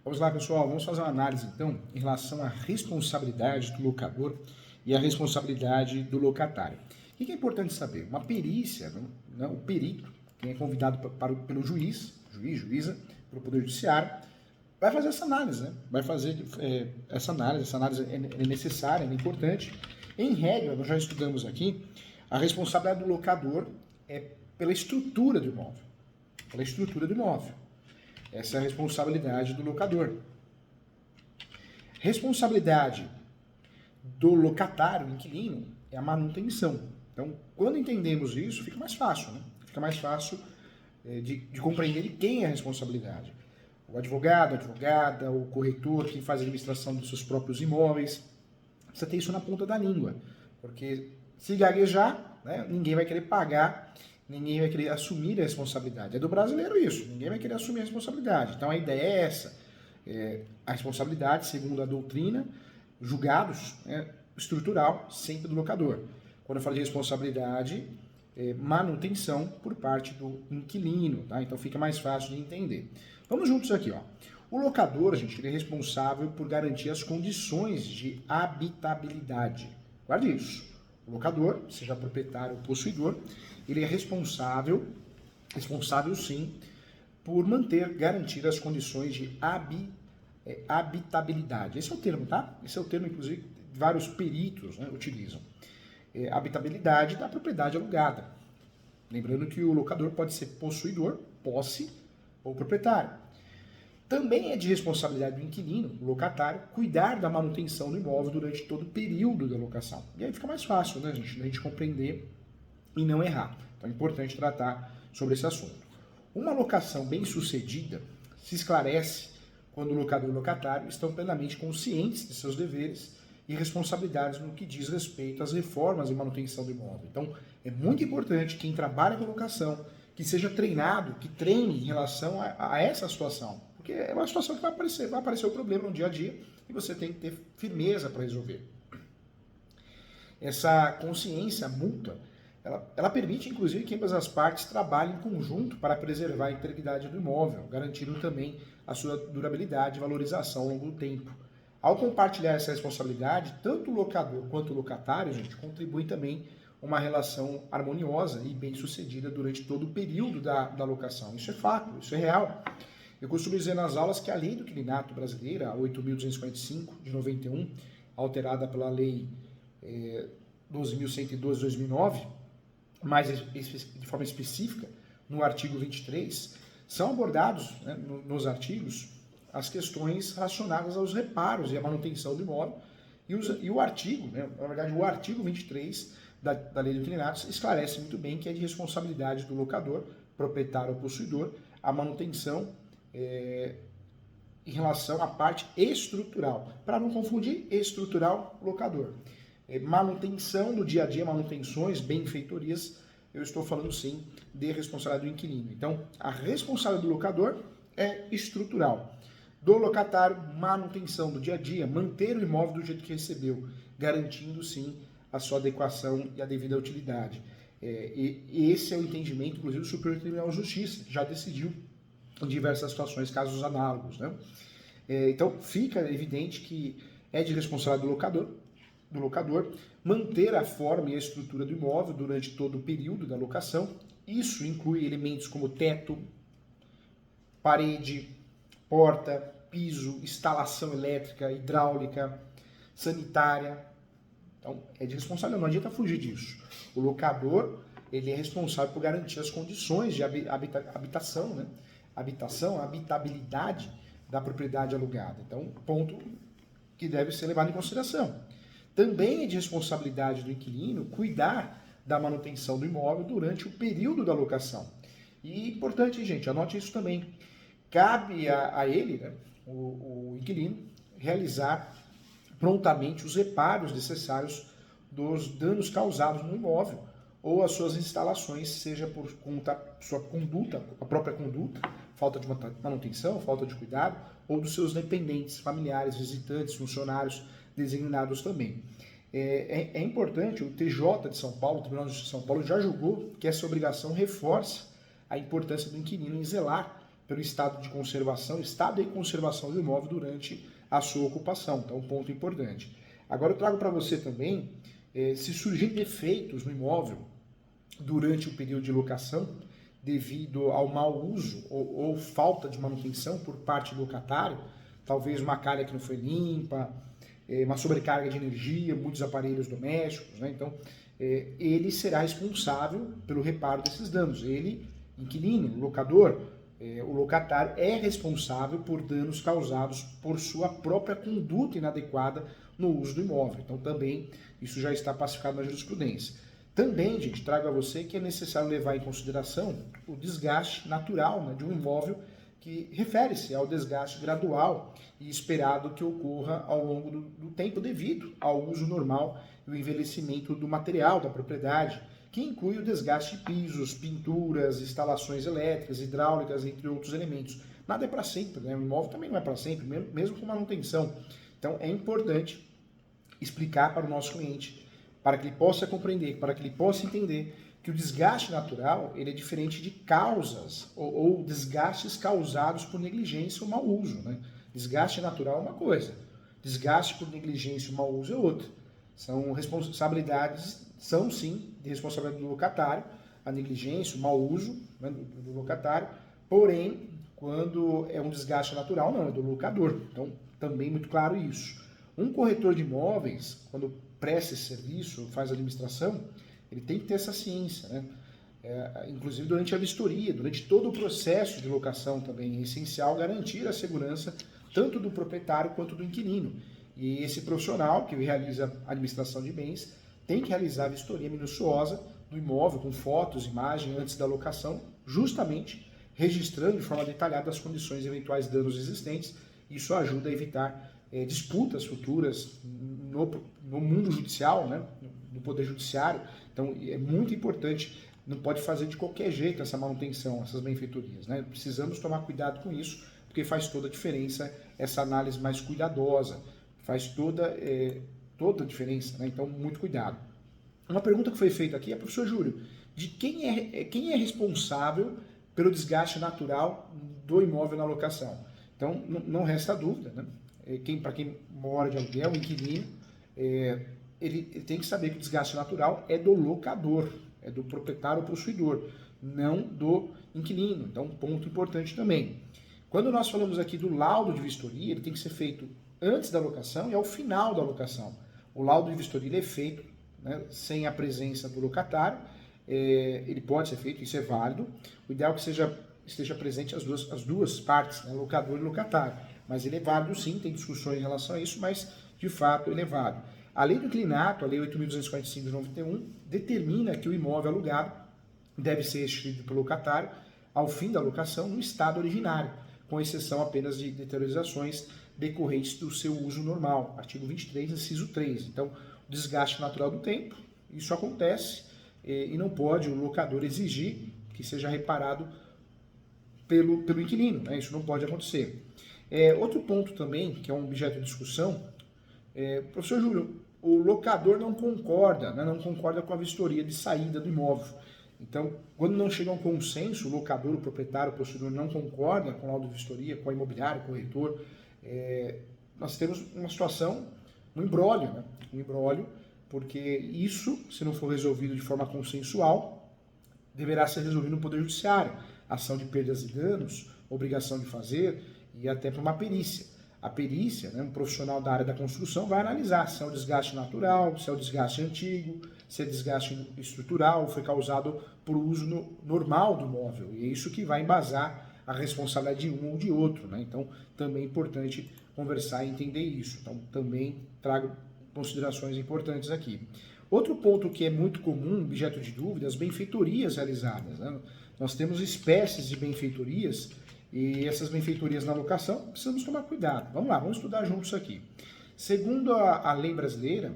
Vamos lá, pessoal, vamos fazer uma análise, então, em relação à responsabilidade do locador e à responsabilidade do locatário. O que é importante saber? Uma perícia, né, o perito, quem é convidado pelo juíza, pelo Poder Judiciário, vai fazer essa análise, né? Vai fazer essa análise é necessária, é importante. Em regra, nós já estudamos aqui, a responsabilidade do locador é pela estrutura do imóvel. Pela estrutura do imóvel. Essa é a responsabilidade do locador. Responsabilidade do locatário, inquilino, é a manutenção. Então, quando entendemos isso, fica mais fácil, né? Fica mais fácil de compreender de quem é a responsabilidade. O advogado, a advogada, o corretor, quem faz a administração dos seus próprios imóveis. Precisa ter isso na ponta da língua, porque se gaguejar, né, ninguém vai querer pagar, ninguém vai querer assumir a responsabilidade. É do brasileiro isso, ninguém vai querer assumir a responsabilidade. Então a ideia é essa, a responsabilidade, segundo a doutrina, julgados, estrutural, sempre do locador. Quando eu falo de responsabilidade, manutenção por parte do inquilino, tá? Então fica mais fácil de entender. Vamos juntos aqui, ó. O locador, gente, ele é responsável por garantir as condições de habitabilidade. Guarde isso. O locador, seja proprietário ou possuidor, ele é responsável sim, por garantir as condições de habitabilidade. Esse é o termo, tá? Esse é o termo, inclusive, que vários peritos, né, utilizam. Habitabilidade da propriedade alugada. Lembrando que o locador pode ser possuidor, posse ou proprietário. Também é de responsabilidade do inquilino, o locatário, cuidar da manutenção do imóvel durante todo o período da locação. E aí fica mais fácil, né, gente, a gente compreender e não errar. Então é importante tratar sobre esse assunto. Uma locação bem sucedida se esclarece quando o locador e o locatário estão plenamente conscientes de seus deveres e responsabilidades no que diz respeito às reformas e manutenção do imóvel. Então é muito importante quem trabalha com locação que seja treinado, que treine em relação a essa situação. Porque é uma situação que vai aparecer o problema no dia a dia e você tem que ter firmeza para resolver. Essa consciência mútua, ela permite, inclusive, que ambas as partes trabalhem em conjunto para preservar a integridade do imóvel, garantindo também a sua durabilidade e valorização ao longo do tempo. Ao compartilhar essa responsabilidade, tanto o locador quanto o locatário, gente, contribuem também uma relação harmoniosa e bem-sucedida durante todo o período da locação. Isso é fato, isso é real. Eu costumo dizer nas aulas que a lei do inquilinato brasileira, a 8.245 de 91, alterada pela lei 12.112 de 2009, mais de forma específica, no artigo 23, são abordados, né, nos artigos as questões relacionadas aos reparos e à manutenção do imóvel, e o artigo, né, na verdade o artigo 23 da lei do inquilinato esclarece muito bem que é de responsabilidade do locador, proprietário ou possuidor, a manutenção em relação à parte estrutural, para não confundir estrutural locador. Manutenção no dia a dia, manutenções, benfeitorias, eu estou falando sim de responsabilidade do inquilino. Então, a responsabilidade do locador é estrutural. Do locatário, manutenção do dia a dia, manter o imóvel do jeito que recebeu, garantindo sim a sua adequação e a devida utilidade. E esse é o entendimento, inclusive, do Superior Tribunal de Justiça, que já decidiu em diversas situações, casos análogos, né? Então, fica evidente que é de responsabilidade do locador manter a forma e a estrutura do imóvel durante todo o período da locação. Isso inclui elementos como teto, parede, porta, piso, instalação elétrica, hidráulica, sanitária. Então, é de responsabilidade, não adianta fugir disso. O locador, ele é responsável por garantir as condições de habitação, né? A habitabilidade da propriedade alugada. Então, ponto que deve ser levado em consideração. Também é de responsabilidade do inquilino cuidar da manutenção do imóvel durante o período da locação. E importante, gente, anote isso também. Cabe a ele, né, o inquilino, realizar prontamente os reparos necessários dos danos causados no imóvel ou as suas instalações, seja por conta sua conduta, a própria conduta, falta de manutenção, falta de cuidado, ou dos seus dependentes, familiares, visitantes, funcionários designados também. É importante, o TJ de São Paulo, o Tribunal de Justiça de São Paulo, já julgou que essa obrigação reforça a importância do inquilino em zelar pelo estado e conservação do imóvel durante a sua ocupação. Então, um ponto importante. Agora eu trago para você também, se surgirem defeitos no imóvel durante o período de locação, devido ao mau uso ou falta de manutenção por parte do locatário, talvez uma calha que não foi limpa, uma sobrecarga de energia, muitos aparelhos domésticos, né? Então, ele será responsável pelo reparo desses danos. Ele, inquilino, locador, o locatário é responsável por danos causados por sua própria conduta inadequada no uso do imóvel. Então, também, isso já está pacificado na jurisprudência. Também, gente, trago a você que é necessário levar em consideração o desgaste natural, né, de um imóvel, que refere-se ao desgaste gradual e esperado que ocorra ao longo do tempo devido ao uso normal e o envelhecimento do material da propriedade, que inclui o desgaste de pisos, pinturas, instalações elétricas, hidráulicas, entre outros elementos. Nada é para sempre, né? O imóvel também não é para sempre, mesmo com manutenção. Então, é importante explicar para o nosso cliente, para que ele possa compreender, para que ele possa entender que o desgaste natural ele é diferente de causas ou desgastes causados por negligência ou mau uso, né? Desgaste natural é uma coisa, desgaste por negligência ou mau uso é outra. São responsabilidades, são sim de responsabilidade do locatário, a negligência, o mau uso, né, do locatário, porém, quando é um desgaste natural, não, é do locador. Então, também muito claro isso. Um corretor de imóveis, quando presta esse serviço, faz a administração, ele tem que ter essa ciência, né? Inclusive durante a vistoria, durante todo o processo de locação também é essencial garantir a segurança tanto do proprietário quanto do inquilino. E esse profissional que realiza a administração de bens tem que realizar a vistoria minuciosa do imóvel com fotos, imagens antes da locação, justamente registrando de forma detalhada as condições e eventuais danos existentes. Isso ajuda a evitar disputas futuras no mundo judicial, né? No poder judiciário. Então é muito importante, não pode fazer de qualquer jeito essa manutenção, essas benfeitorias, né? Precisamos tomar cuidado com isso, porque faz toda a diferença essa análise mais cuidadosa, faz toda a diferença, né? Então muito cuidado. Uma pergunta que foi feita aqui é, professor Júlio, de quem é responsável pelo desgaste natural do imóvel na locação? Então não resta dúvida, né? Para quem mora de aluguel, o inquilino, ele tem que saber que o desgaste natural é do locador, é do proprietário ou possuidor, não do inquilino. Então, um ponto importante também. Quando nós falamos aqui do laudo de vistoria, ele tem que ser feito antes da locação e ao final da locação. O laudo de vistoria ele é feito, né, sem a presença do locatário, ele pode ser feito, isso é válido. O ideal é que esteja presente as duas partes, né, locador e locatário. Mas ele é válido sim, tem discussões em relação a isso, mas de fato ele é válido. A lei do inquilinato, a lei 8.245 de 91, determina que o imóvel alugado deve ser restituído pelo locatário ao fim da locação no estado originário, com exceção apenas de deteriorizações decorrentes do seu uso normal. Artigo 23, inciso 3. Então, o desgaste natural do tempo, isso acontece e não pode o locador exigir que seja reparado pelo inquilino, né? Isso não pode acontecer. Outro ponto também, que é um objeto de discussão, professor Júlio, o locador não concorda, né? Não concorda com a vistoria de saída do imóvel. Então, quando não chega a um consenso, o locador, o proprietário, o possuidor não concorda com a laudo de vistoria, com a imobiliária, com o corretor, nós temos uma situação, um imbróglio, né? Um imbróglio, porque isso, se não for resolvido de forma consensual, deverá ser resolvido no Poder Judiciário. Ação de perdas e danos, obrigação de fazer e até para uma perícia. A perícia, né, um profissional da área da construção vai analisar se é o desgaste natural, se é o desgaste antigo, se é desgaste estrutural, foi causado por uso normal do imóvel. E é isso que vai embasar a responsabilidade de um ou de outro, né? Então, também é importante conversar e entender isso. Então, também trago considerações importantes aqui. Outro ponto que é muito comum, objeto de dúvida, as benfeitorias realizadas, né? Nós temos espécies de benfeitorias e essas benfeitorias na locação, precisamos tomar cuidado. Vamos lá, vamos estudar juntos isso aqui. Segundo a lei brasileira,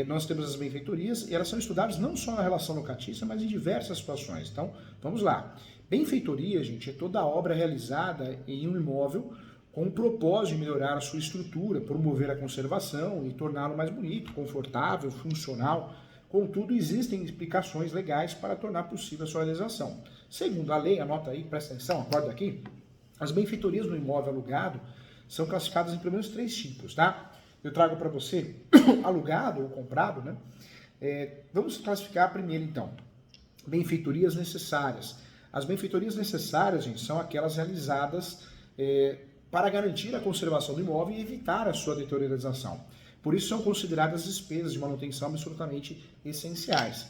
nós temos as benfeitorias e elas são estudadas não só na relação locatícia, mas em diversas situações. Então, vamos lá. Benfeitoria, gente, é toda obra realizada em um imóvel com o propósito de melhorar a sua estrutura, promover a conservação e torná-lo mais bonito, confortável, funcional. Contudo, existem explicações legais para tornar possível a sua realização. Segundo a lei, anota aí, presta atenção, acorda aqui. As benfeitorias no imóvel alugado são classificadas em pelo menos 3 tipos, tá? Eu trago para você alugado ou comprado, né? Vamos classificar primeiro, então, benfeitorias necessárias. As benfeitorias necessárias, gente, são aquelas realizadas para garantir a conservação do imóvel e evitar a sua deteriorização. Por isso são consideradas despesas de manutenção absolutamente essenciais.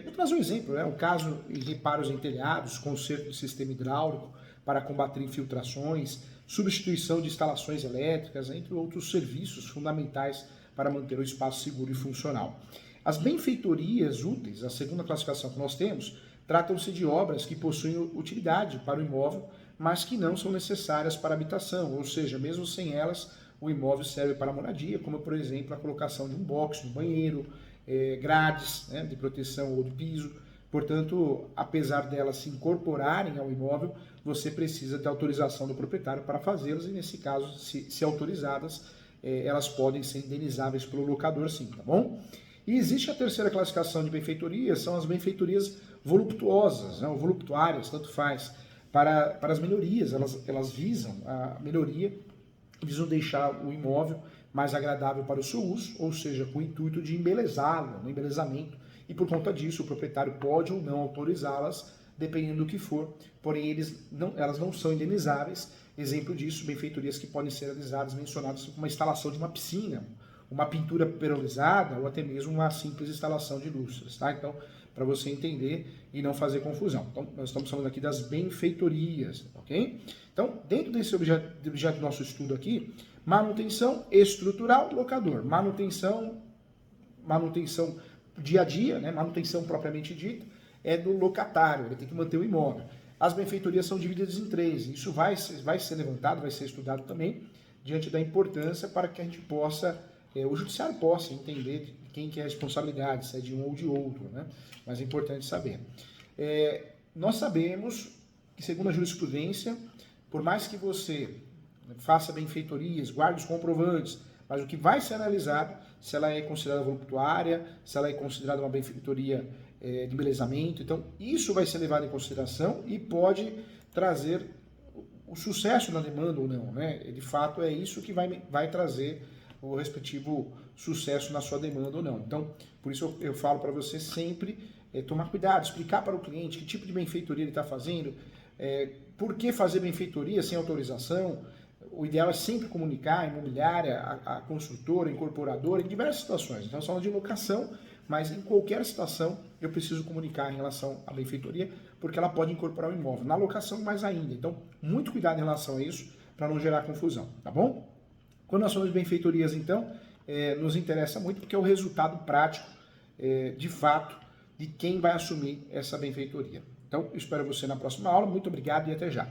Vou trazer um exemplo, né? O caso de reparos em telhados, conserto de sistema hidráulico para combater infiltrações, substituição de instalações elétricas, entre outros serviços fundamentais para manter o espaço seguro e funcional. As benfeitorias úteis, a segunda classificação que nós temos, tratam-se de obras que possuem utilidade para o imóvel, mas que não são necessárias para a habitação, ou seja, mesmo sem elas, o imóvel serve para a moradia, como, por exemplo, a colocação de um box no banheiro, grades, né, de proteção ou de piso. Portanto, apesar delas se incorporarem ao imóvel, você precisa de autorização do proprietário para fazê-las e, nesse caso, se autorizadas, elas podem ser indenizáveis pelo locador, sim, tá bom? E existe a terceira classificação de benfeitorias, são as benfeitorias voluptuosas, né, ou voluptuárias, tanto faz, para as melhorias. Elas visam a melhoria, visam deixar o imóvel mais agradável para o seu uso, ou seja, com o intuito de embelezá-lo, no embelezamento, e por conta disso o proprietário pode ou não autorizá-las, dependendo do que for, porém elas não são indenizáveis. Exemplo disso, benfeitorias que podem ser realizadas, mencionadas como a instalação de uma piscina, uma pintura perolizada ou até mesmo uma simples instalação de lustras, tá? Então, para você entender e não fazer confusão. Então, nós estamos falando aqui das benfeitorias, ok? Então, dentro desse objeto do nosso estudo aqui, manutenção estrutural, locador. Manutenção dia a dia, né? Manutenção propriamente dita, é do locatário, ele tem que manter o imóvel. As benfeitorias são divididas em 3, isso vai ser levantado, vai ser estudado também, diante da importância para que a gente possa, o judiciário possa entender de quem que é a responsabilidade, se é de um ou de outro, né? Mas é importante saber. Nós sabemos que, segundo a jurisprudência, por mais que você faça benfeitorias, guarde os comprovantes, mas o que vai ser analisado, se ela é considerada voluptuária, se ela é considerada uma benfeitoria de embelezamento. Então, isso vai ser levado em consideração e pode trazer o sucesso na demanda ou não, né? De fato, é isso que vai trazer o respectivo sucesso na sua demanda ou não. Então, por isso eu falo para você sempre tomar cuidado, explicar para o cliente que tipo de benfeitoria ele está fazendo, por que fazer benfeitoria sem autorização. O ideal é sempre comunicar a imobiliária, a construtora, a incorporadora, em diversas situações. Então, falando de locação, mas em qualquer situação eu preciso comunicar em relação à benfeitoria, porque ela pode incorporar o imóvel. Na locação, mais ainda. Então, muito cuidado em relação a isso, para não gerar confusão, tá bom? Quando nós falamos de benfeitorias, então, nos interessa muito, porque é o resultado prático, de fato, de quem vai assumir essa benfeitoria. Então, eu espero você na próxima aula. Muito obrigado e até já.